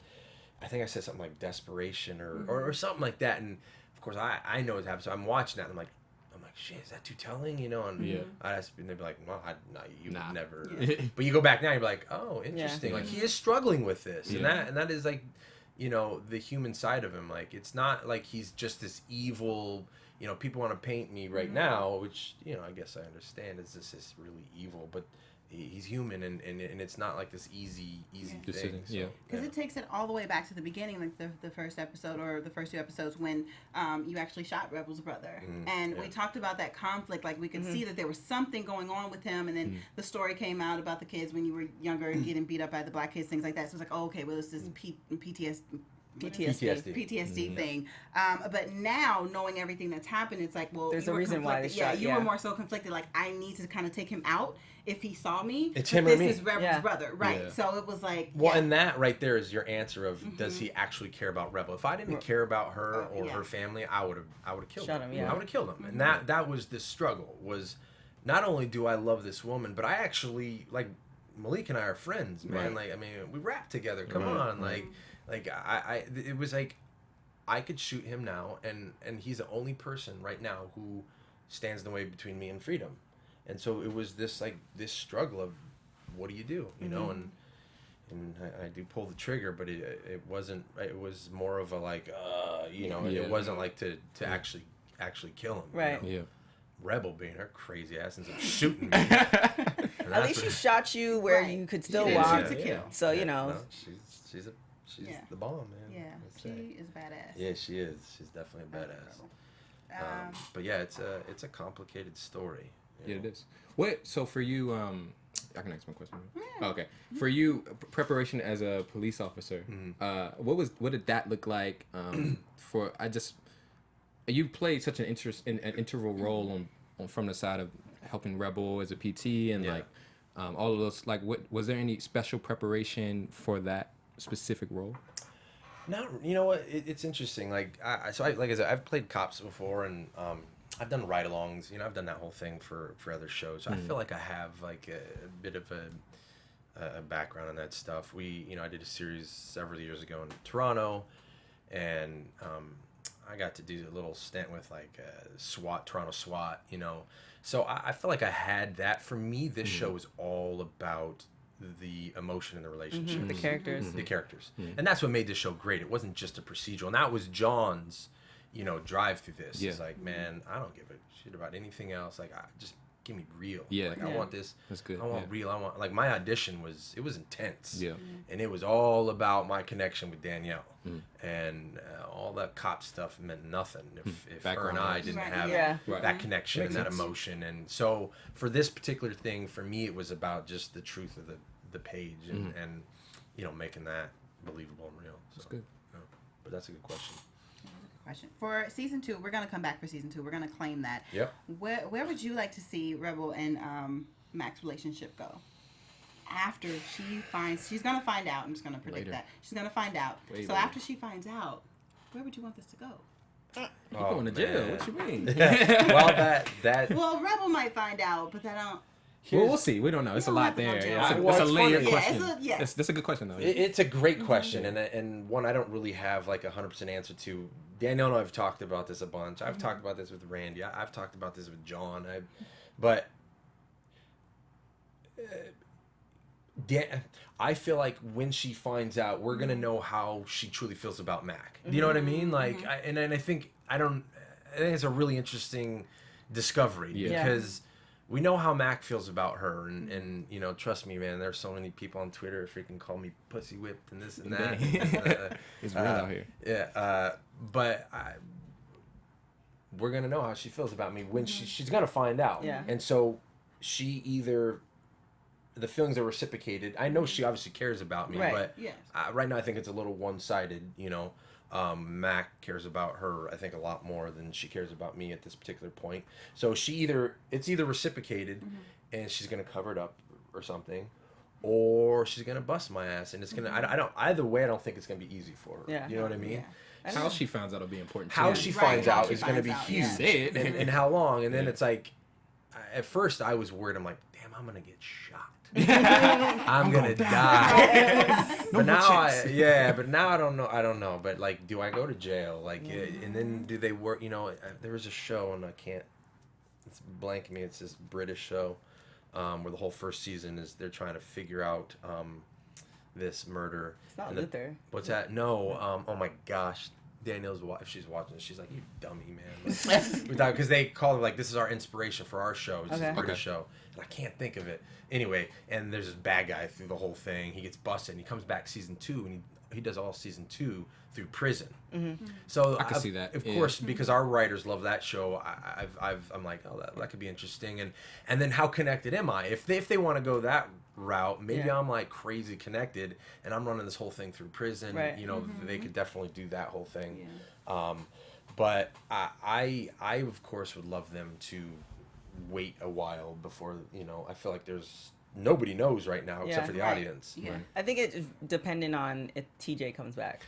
I think I said something like desperation or something like that, and of course I know what's happened, so I'm watching that, and I'm like, shit, is that too telling? And I'd ask, and they'd be like, well, would never. But you go back now, you're like, oh, interesting. Like, he is struggling with this, and that is like, the human side of him. Like, it's not like he's just this evil. People want to paint me right now, which I guess I understand. Is this is really evil, but he's human, and it's not like this easy thing. So, because it takes it all the way back to the beginning, like the first episode or the first 2 episodes when you actually shot Rebel's brother, and we talked about that conflict. Like, we could see that there was something going on with him, and then the story came out about the kids when you were younger getting beat up by the black kids, things like that. So it's like, oh, okay, well, it's this PTSD thing, but now knowing everything that's happened, it's like, well, there's a reason why they shot. You were more so conflicted. Like, I need to kind of take him out if he saw me. It's him or me. This is Rebel's brother, right? So it was like, and that right there is your answer of does he actually care about Rebel? If I didn't care about her or her family, I would have killed him. I would have killed him, and that was the struggle. Was not only do I love this woman, but I actually like Malik and I are friends, man. Like, I mean, we rap together. Come on, like I it was like I could shoot him now, and he's the only person right now who stands in the way between me and freedom. And so it was this struggle of what do you do, and I do pull the trigger, but it wasn't. It was more of a like it wasn't like to actually kill him, right? Rebel being her crazy ass and shooting me. At least she shot you where you could still walk. So she's the bomb, man. Yeah, she is badass. Yeah, she is. She's definitely a badass. But yeah, it's a complicated story. Yeah, it is. So for you, I can ask my question. Yeah. Okay. For you, preparation as a police officer, what did that look like? You played such an integral role on from the side of helping Rebel as a PT and all of those. Like, was there any special preparation for that specific role? No, you know what? It's interesting. Like I said, I've played cops before, and I've done ride-alongs. I've done that whole thing for other shows. So I feel like I have like a bit of a background in that stuff. I did a series several years ago in Toronto, and I got to do a little stint with like Toronto SWAT. So I feel like I had that. For me, this show is all about the emotion in the relationship, the characters, and that's what made this show great. It wasn't just a procedural, and that was John's, drive through this. It's like, man, I don't give a shit about anything else. Like, just give me real. I want this. That's good. I want real. I want, like, my audition was intense. And it was all about my connection with Danielle, and all that cop stuff meant nothing if her and I didn't have that connection and that emotion. And so for this particular thing, for me, it was about just the truth of the page and making that believable and real. So, that's good. But that's a good question. question. For season 2, we're gonna come back for season 2. We're gonna claim that. Yep. Where would you like to see Rebel and Mac's relationship go? After she's gonna find out. I'm just gonna predict that she's gonna find out. So after she finds out, where would you want this to go? You're going to jail. What you mean? Well, Rebel might find out, but that don't. Well, we'll see. We don't know. It's a lot there. Yeah, it's a layered question. That's a good question, though. It's a great question, and one I don't really have like 100% answer to. Danielle and I have talked about this a bunch. I've talked about this with Randy. I've talked about this with John. I feel like when she finds out, we're gonna know how she truly feels about Mac. Do you know what I mean? Like, I think it's a really interesting discovery because we know how Mac feels about her, and you know, trust me, man. There's so many people on Twitter freaking call me pussy whipped and this and that. It's real out here. Yeah, but we're gonna know how she feels about me when she's gonna find out. Yeah. And so she either. The feelings are reciprocated. I know she obviously cares about me, but right now I think it's a little one-sided. You know, Mac cares about her, I think, a lot more than she cares about me at this particular point. So it's either reciprocated, and she's gonna cover it up or something, or she's gonna bust my ass, and it's gonna. I don't. Either way, I don't think it's gonna be easy for her. Yeah. You know what I mean? Yeah. How she finds out will be important. How she finds out is gonna be huge, Yeah. and how long, and then it's like, at first I was worried. I'm like, damn, I'm gonna get shot. I'm gonna die. But now I don't know. But like, do I go to jail? Like, and then do they work? You know, there was a show, and it's blanking me. It's this British show where the whole first season is they're trying to figure out this murder. It's not Luther. What's that? No. Oh my gosh. Danielle's if she's watching this, she's like, "You dummy, man!" Because they call it like, "This is our inspiration for our show. It's a British show," and I can't think of it. Anyway, and there's this bad guy through the whole thing. He gets busted, and he comes back season 2, and he does all season 2 through prison. So I can see that. Of course, because our writers love that show, I'm like, oh, that could be interesting. And then how connected am I? If they want to go that route, maybe I'm like crazy connected, and I'm running this whole thing through prison. Right. You know, they could definitely do that whole thing. Yeah. But I of course would love them to wait a while before, you know. I feel like there's nobody knows right now except for the audience. Yeah. Right. I think it's dependent on if TJ comes back.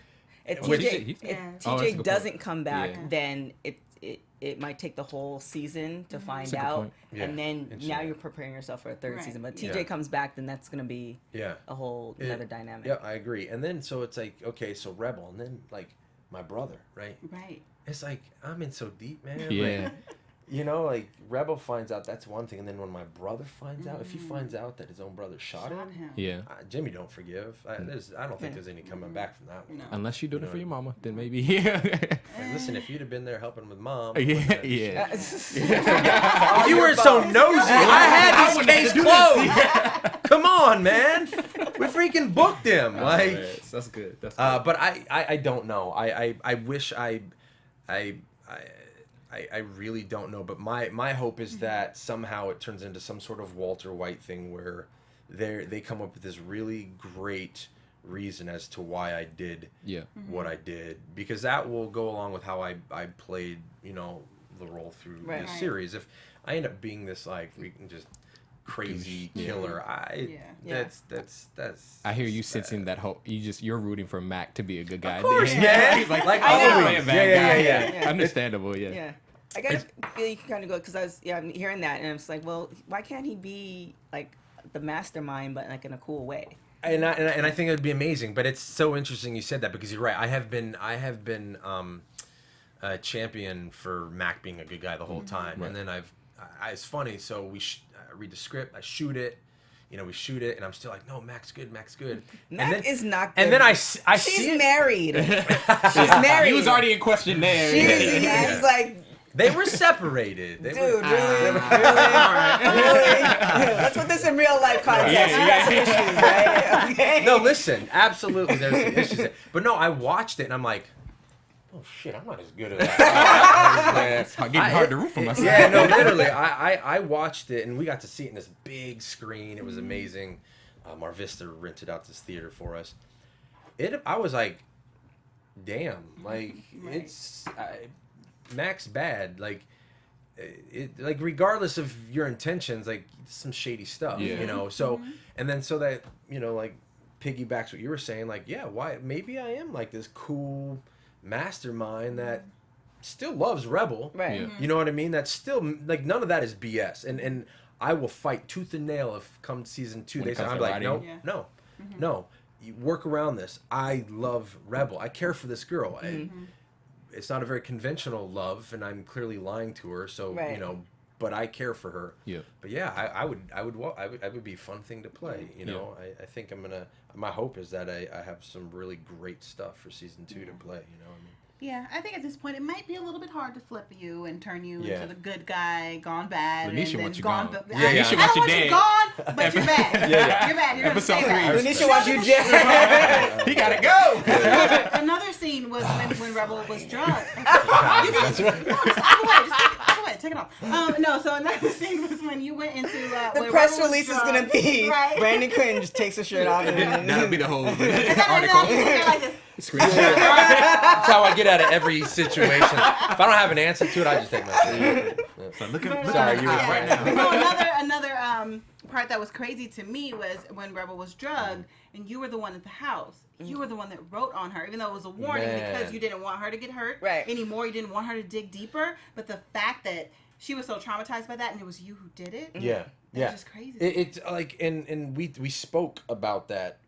If Which- TJ doesn't come back, then it might take the whole season to find out, and then now you're preparing yourself for a third season. But TJ comes back, then that's gonna be a whole another dynamic. Yeah, I agree. And then so it's like, okay, so Rebel, and then like my brother, right? Right. It's like I'm in so deep, man. Yeah. Like, you know, like Rebel finds out, that's one thing, and then when my brother finds out, if he finds out that his own brother shot him, Jimmy don't forgive. I don't think there's any coming back from that one. No. Unless you're doing it for your mama, then maybe. Like, listen, if you'd have been there helping with mom, Yeah. if you weren't so nosy, I had this case closed. Come on, man, we freaking booked him. Like, that's good. That's good. But I don't know. I wish I really don't know, but my hope is that somehow it turns into some sort of Walter White thing where they come up with this really great reason as to why I did what I did, because that will go along with how I played, you know, the role through this series. If I end up being this like freaking just crazy killer, that's I hear you sensing that hope. You're rooting for Mac to be a good guy. Of course, man. He's like, always. Yeah. Understandable. Yeah. I guess feel you can kind of go, because I'm hearing that, and I'm just like, well, why can't he be like the mastermind, but like in a cool way? And I think it would be amazing. But it's so interesting you said that, because you're right. I have been a champion for Mac being a good guy the whole time, and then it's funny. So I read the script, I shoot it. You know, we shoot it, and I'm still like, no, Mac's good. Mac is not good. And then I She's see married. She's married. He was already in question there. He's like... They were separated. Dude, really? Really? Let's put this in real life context. You got some issues, right? Okay. No, listen, absolutely, there's some issues there. But no, I watched it, and I'm like, oh shit, I'm not as good as that. It's getting hard to root for myself. Yeah, no, literally, I watched it, and we got to see it in this big screen. It was amazing. Mar Vista rented out this theater for us. I was like, damn, like it's Mac's bad, like like regardless of your intentions, like some shady stuff, you know. So and then so that like piggybacks what you were saying, like why maybe I am like this cool mastermind that still loves Rebel, right? You know what I mean? That's still like none of that is BS, and I will fight tooth and nail if come season 2 they say I'm like no, you work around this. I love Rebel. I care for this girl. It's not a very conventional love, and I'm clearly lying to her. So but I care for her. Yeah. But I would be a fun thing to play. You know, I think I'm gonna. My hope is that I have some really great stuff for season 2 to play. You know what I mean? Yeah, I think at this point it might be a little bit hard to flip you and turn you into the good guy, gone bad. Lynneisha wants you gone. Lynneisha wants you dead. Gone, but you're bad. You're bad. You're Episode 3. Lynneisha wants you dead. He gotta go. Another scene was when Rebel was drugged. You can just walk away. Take it off. No, so another scene was when you went into the press release is gonna be Brandon Quinn just takes his shirt off. That'll be the whole article. That's how I get out of every situation. If I don't have an answer to it, I just take my seat. Sorry, you were right now. So another part that was crazy to me was when Rebel was drugged and you were the one at the house. You were the one that wrote on her, even though it was a warning because you didn't want her to get hurt anymore. You didn't want her to dig deeper. But the fact that she was so traumatized by that and it was you who did it. Yeah. That's just crazy. It's like, and we spoke about that.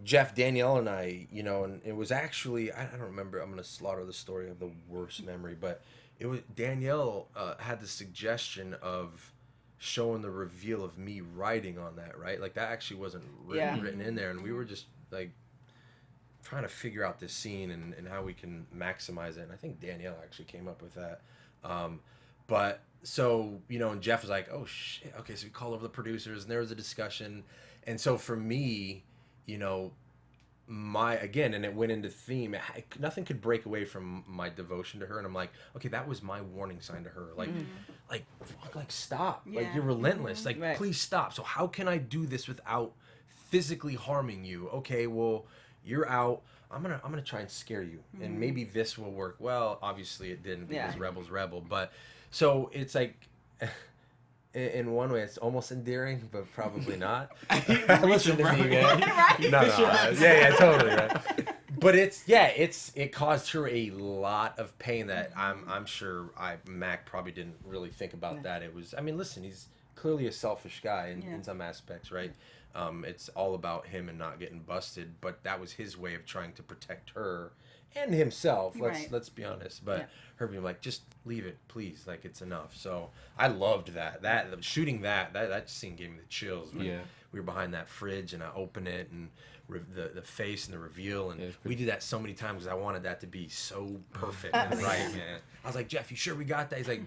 Jeff, Danielle, and I, and it was actually, I don't remember, I'm going to slaughter the story of the worst memory, but it was, Danielle had the suggestion of showing the reveal of me writing on that, right? Like, that actually wasn't written in there, and we were just, like, trying to figure out this scene and how we can maximize it, and I think Danielle actually came up with that. But, so, and Jeff was like, oh, shit, okay, so we called over the producers, and there was a discussion, and so for me, and it went into theme. Nothing could break away from my devotion to her, and I'm like, okay, that was my warning sign to her. Like, stop. Like, you're relentless. Like, please stop. So how can I do this without physically harming you? Okay, well, you're out. I'm gonna try and scare you, and maybe this will work. Well, obviously it didn't because Rebel's Rebel, but so it's like. In one way, it's almost endearing, but probably not. Listen to me, man. No, yeah, totally, right. But it caused her a lot of pain that I'm sure Mac probably didn't really think about that. It was, listen, he's clearly a selfish guy in some aspects, right? It's all about him and not getting busted, but that was his way of trying to protect her and himself. Let's be honest, but her being like, just leave it, please, like it's enough. So I loved that shooting that scene gave me the chills when we were behind that fridge and I open it and the face and the reveal, and we did that so many times because I wanted that to be so perfect and right, man. I was like, Jeff, you sure we got that? He's like,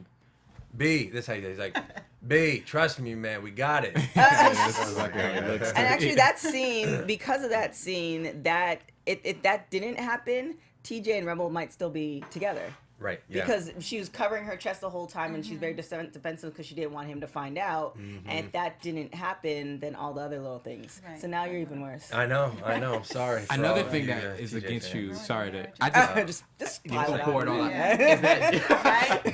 B, this is how he says. He's like, B, trust me, man, we got it. And actually, that scene, because of that scene, that if that didn't happen, TJ and Rebel might still be together. Right. Yeah. Because she was covering her chest the whole time, and she's very defensive because she didn't want him to find out. And if that didn't happen, then all the other little things. Right. So now you're even worse. I know. I'm sorry. Another thing that is against you. Sorry to. I just pour it all out. Is that,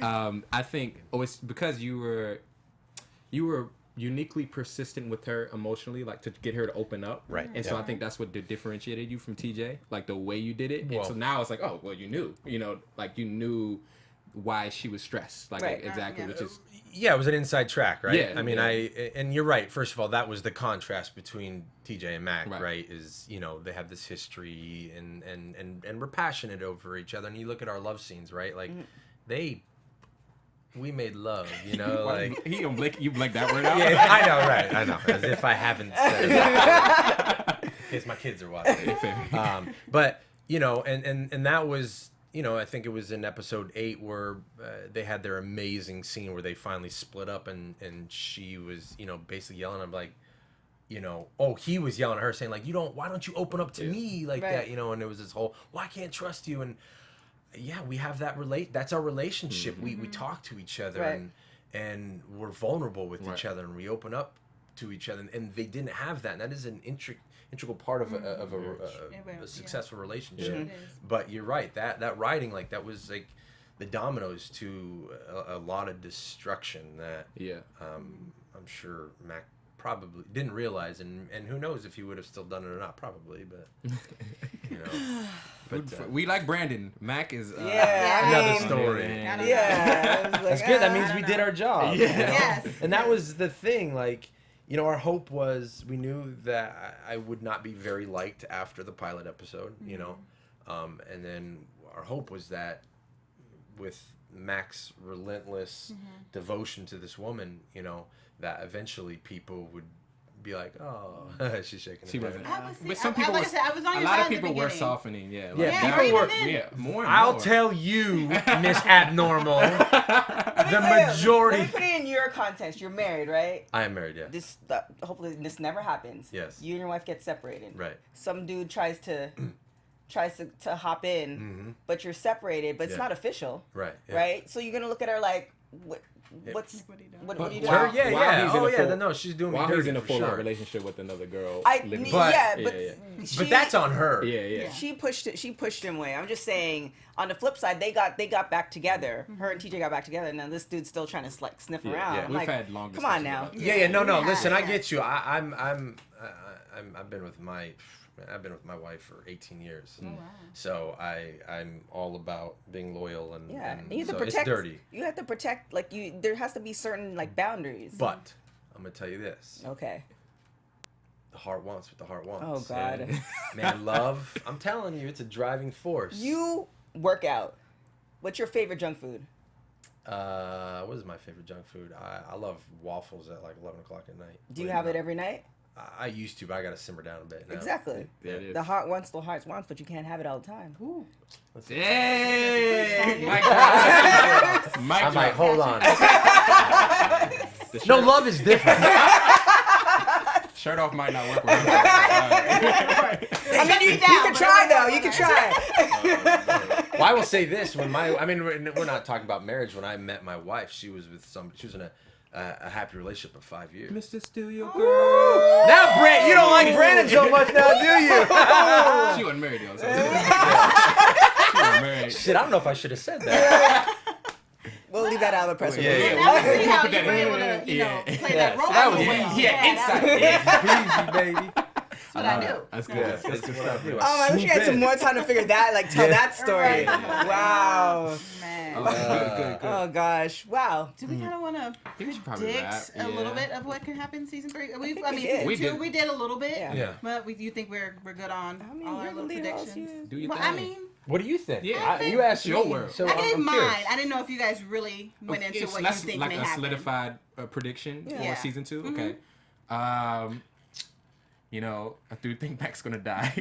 I think it's because you were uniquely persistent with her emotionally, like to get her to open up. Right. And so I think that's what differentiated you from TJ, like the way you did it. Well, and so now it's like, oh, well, you knew, like you knew why she was stressed, like exactly, which is. Yeah, it was an inside track, right? Yeah, I mean, and you're right. First of all, that was the contrast between TJ and Mac, right? Is they have this history and we're passionate over each other. And you look at our love scenes, right? Like we made love, like he gonna blink. You blink that word out. Yeah, I know, right? I know, as if I haven't said it. In case my kids are watching. But and that was, I think it was in episode 8 where they had their amazing scene where they finally split up, and she was, basically yelling. I'm like, he was yelling at her, saying like, why don't you open up to me like that, and it was this whole, well, I can't trust you, and. Yeah, we have that's our relationship. We talk to each other and we're vulnerable with each other, and we open up to each other, and they didn't have that. And that is an integral part of a successful relationship. Sure. But you're right, that writing, like, that was like the dominoes to a lot of destruction that I'm sure Mac probably didn't realize, and who knows if he would have still done it or not, probably, but you know. But we like Brandon. Mac is another story. That's good. That means we did our job. Yeah. Yes. And that was the thing, like, you know, our hope was, we knew that I would not be very liked after the pilot episode, you know, and then our hope was that with Mac's relentless devotion to this woman, you know, that eventually people would be like, oh, she's shaking her head. But some people, like I said, I was on a your lot side of at the people were beginning. softening. Yeah, people were. More and I'll more. tell you, Miss Abnormal, the majority. Let me put it in your context. You're married, right? I am married, yeah. Hopefully this never happens. Yes. You and your wife get separated. Right. Some dude tries to hop in, but you're separated, but it's not official. Right. Yeah. Right. So you're gonna look at her like, what are you doing? While No, she's doing me while dirty he's in a for full-on sure. relationship with another girl. But that's on her. Yeah. She pushed him away. I'm just saying. On the flip side, they got back together. Her and TJ got back together. Now this dude's still trying to like sniff around. Yeah. I'm We've like, had long come on discussions now. about that. No. Yeah, Listen, I yeah. get you. I've been with my wife for 18 years. So I'm all about being loyal and Yeah, and you have to so protect. it's dirty. You have to protect. Like there has to be certain like boundaries. But I'm gonna tell you this: Okay. the heart wants what the heart wants. Oh God. Man, love. I'm telling you, it's a driving force. You work out. What's your favorite junk food? What is my favorite junk food? I love waffles at like 11 o'clock at night. Do you have it every night? I used to, but I gotta simmer down a bit now. Exactly. Yeah, it is. The heart wants, but you can't have it all the time. Ooh. Hey, Mike I'm like, hold on. The No, love is different. shirt off might not work with him. I mean, you can try though. You can try. Well, I will say this: we're not talking about marriage. When I met my wife, she was in a happy relationship of 5 years. Mr. Steal Your Girl. Now, Brent, you don't like Brandon so much now, do you? She wasn't married though. She wasn't married. Shit, I don't know if I should have said that. We'll leave that out of the press release. Yeah. Now we see how Put you that were in. able to, Yeah. play that role. that was well. Inside. Easy, baby. That's what I do. That's good. Yeah, That's good stuff. Oh, I wish you had some more time to figure that, like tell that story. Wow. Man. Good. Oh gosh. Wow. Do we kind of want to we should probably predict wrap. a little Yeah. bit of what can happen in season 3? we did. Season We 2 did. we did a little bit. Yeah. But you think we're good on I mean, all our you're the little leader, predictions? Do your Well, thing. I mean, What do you think? Yeah. You asked Your me, world. so I gave I'm mine. curious. I didn't know if you guys really went into what you think like may a happen. solidified prediction Yeah. for season 2. Mm-hmm. Okay. I do think Mac's gonna die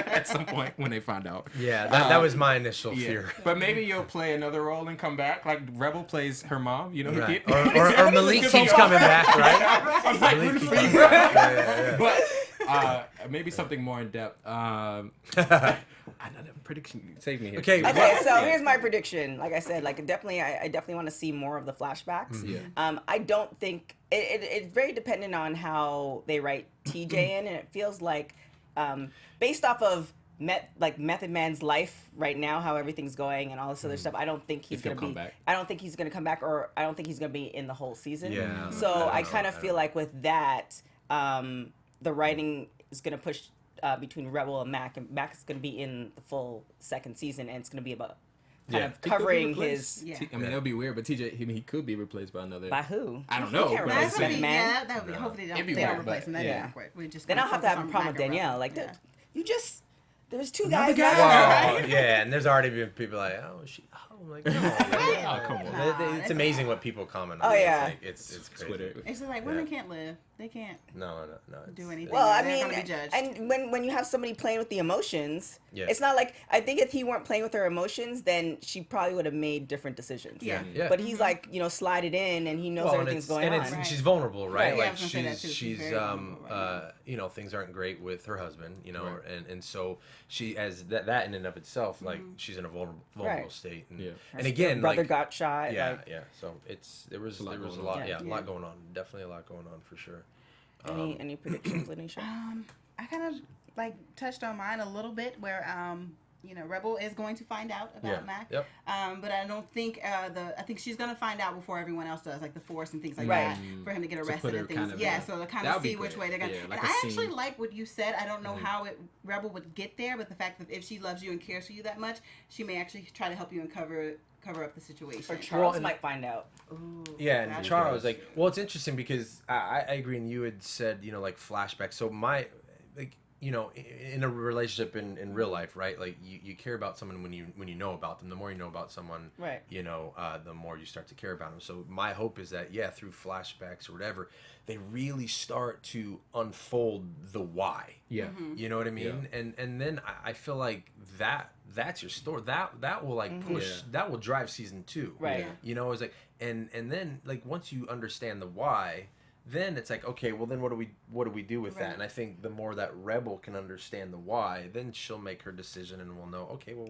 at some point when they find out. Yeah, that was my initial Yeah. fear. But maybe you'll play another role and come back, like Rebel plays her mom. You know, he Right. did. Or Malik keeps coming back, right? I'm like rooting for you. Yeah. But maybe something more in depth. I know that prediction. Save me here. Okay. Okay, so here's my prediction. Like I said, I definitely want to see more of the flashbacks. Yeah. I don't think it's very dependent on how they write TJ in, and it feels like based off of Method Man's life right now, how everything's going and all this other stuff. I don't think he's If he'll gonna come back. I don't think he's gonna come back, or I don't think he's gonna be in the whole season. Yeah. So I kind of feel like with that, the writing is gonna push between Rebel and Mac is gonna be in the full second season, and it's gonna be about kind of He could be covering replaced. his. Yeah. I mean, that would be weird, but TJ, he could be replaced by another. By who? I don't He know, can't but replace That's what Method be, Man. that would be. Hopefully It'd be they don't weird, replace him. but That'd yeah. be awkward. We just Then I'll gotta have to have a focus on problem with Mac and Danielle. Rebel. Like, Yeah. you just there's two Another guys. guy? Well, yeah, and there's already been people like, oh, I'm like, no. Oh, come on. It's amazing what people comment on. Oh, yeah. It's crazy. Twitter. It's just like women can't live. They can't No. do anything. Well, I They're mean, gonna be judged. and when you have somebody playing with the emotions, Yeah. it's not like I think if he weren't playing with her emotions, then she probably would have made different decisions. Yeah. Yeah. But he's like, slided in, and he knows Well, everything's going on. Right. she's vulnerable, right? Right, yeah, I Like was gonna say that too. She's very vulnerable right things aren't great with her husband, and so she has that in and of itself, like she's in a vulnerable Right. state, and, Yeah. and again, brother like, got shot. yeah, like, yeah. So there was a lot lot, going on. a lot going on, definitely a lot going on for sure. Any predictions, Lynneisha? I kind of like touched on mine a little bit where Rebel is going to find out about Mac. Yep. But I don't think I think she's gonna find out before everyone else does, like the Force and things like that, for him to get arrested and things. So to kind of see which way they're gonna. Like and I actually like what you said. I don't know how Rebel would get there, but the fact that if she loves you and cares for you that much, she may actually try to help you and cover up the situation. Or Charles might find out. Ooh, yeah, and Charles, like, well, it's interesting because I agree, and you had said, like flashbacks. So in a relationship in real life, right? Like you care about someone when you know about them. The more you know about someone, right? The more you start to care about them. So my hope is that through flashbacks or whatever, they really start to unfold the why. Yeah. Mm-hmm. You know what I mean? Yeah. And then I feel like that's your story. That will like push. That will drive season 2. Right. Yeah. It's like and then like once you understand the why, then it's like, okay, well then what do we do with that? And I think the more that Rebel can understand the why, then she'll make her decision and we'll know, okay, well,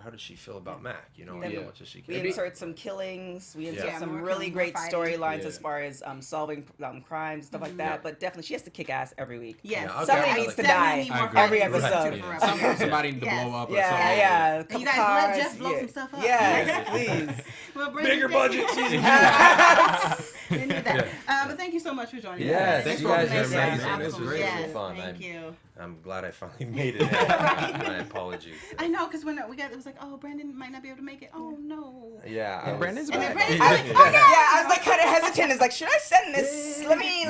how does she feel about Mac? What does she care? We insert some killings. We insert some really great storylines as far as solving crimes, stuff like that. But definitely, she has to kick ass every week. Yeah, somebody needs to die every episode. Somebody to blow up. Yeah. You guys let Jeff blow some stuff up. Yeah, please. Well, bigger budget season 2. But thank you so much for joining us. Yeah, thank you guys are amazing. This was really fun. Thank you. I'm glad I finally made it. My apologies. I know, because when it was like, oh, Brandon might not be able to make it. Oh no. Yeah. Brandon's back. I was like kind of hesitant. It's like, should I send this? Let me.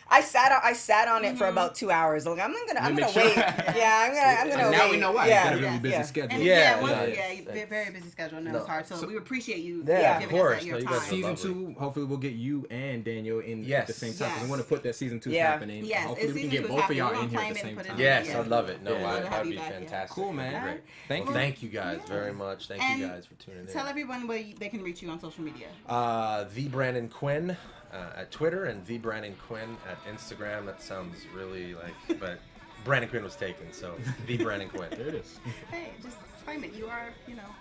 I sat on it for about 2 hours. Like I'm gonna wait. Yeah, I'm gonna wait. Now we know why. Yeah. You got a really busy schedule. And very busy schedule. And it's hard. So we appreciate you giving us your time. Season 2, hopefully we'll get you and Daniel in at the same time. Because we want to put that season 2 happening. Yes. Hopefully we can get both of y'all in here at the same time. Yes, I'd love it. No, that'd be fantastic. Cool, man. Great. Thank you guys very much. Thank you guys for tuning in. Tell everyone where they can reach you on social media. The Brandon Quinn at Twitter and the Brandon Quinn at Instagram. That sounds really but Brandon Quinn was taken, so the Brandon Quinn. There it is. Hey, just claim it. You are,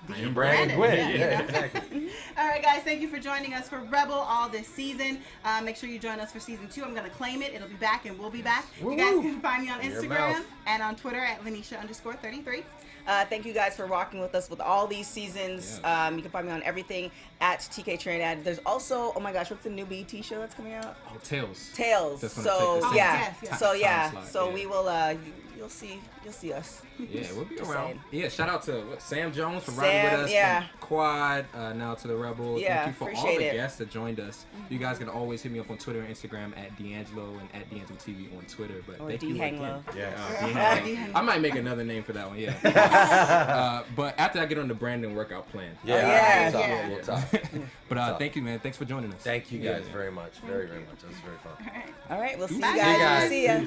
I am Brandon Quinn. Yeah, exactly. All right, guys. Thank you for joining us for Rebel all this season. Make sure you join us for season 2. I'm gonna claim it. It'll be back, and we'll be back. Woo-woo. You guys can find me on Instagram and on Twitter at Lynneisha_33. Thank you guys for rocking with us with all these seasons. Yeah. You can find me on everything at TK Trinidad. There's also, oh my gosh, what's the new BET show that's coming out? Oh, Tales. Tales. So we will. You'll see us. Yeah, we'll be Just around. saying. Yeah, shout out to Sam Jones for riding with us. Yeah. From Quad, now to the Rebel. Yeah, thank you for all the guests that joined us. You guys can always hit me up on Twitter and Instagram at DeAnJilo and at DeAnJilo TV on Twitter. But thank you again. Yeah. I might make another name for that one. Yeah. But after I get on the Brandon workout plan. We'll talk. But thank you, man. Thanks for joining us. Thank you guys very much. Very, very much. That was very fun. All right. We'll see you guys. See ya.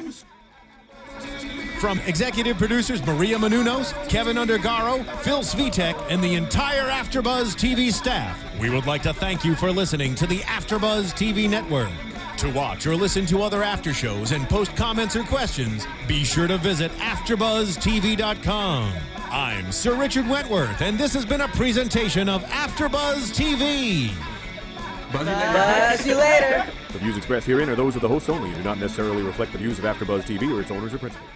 From executive producers Maria Menounos, Kevin Undergaro, Phil Svitek, and the entire AfterBuzz TV staff, we would like to thank you for listening to the AfterBuzz TV network. To watch or listen to other after shows and post comments or questions, be sure to visit AfterBuzzTV.com. I'm Sir Richard Wentworth, and this has been a presentation of AfterBuzz TV. Buzz you later. The views expressed herein are those of the hosts only and do not necessarily reflect the views of AfterBuzz TV or its owners or principals.